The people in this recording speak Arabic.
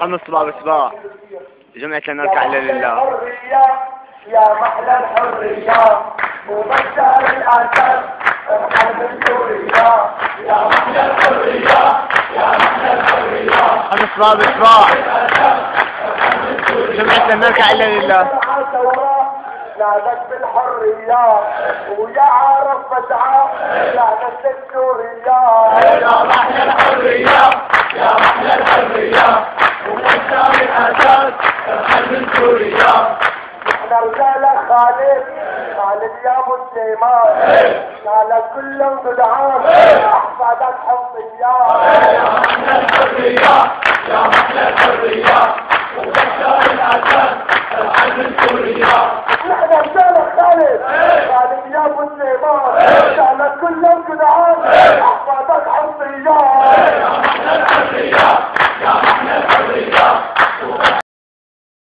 حمص باب الصباح جمعة نركع لله. يا محلى الحرية وبشر الأسد الحرب السورية. يا محلى الحرية يا محلى الحرية حمص باب الصباح جمعة نركع لله. نادت بالحرية ويا عارف بدعة نادت السورية. يا محلى الحرية يا محلى الحرية وبشر الأسد الحرب السورية. احنا رجال خالد يا ابو سليمان قال كلهم بدعان احفادك حمصيات. يا محلى الحرية يا محلى الحرية وبشر الأسد الحرب السورية. احنا رجال خالد يا ابو سليمان قال كلهم بدعان احفادك حمصيات.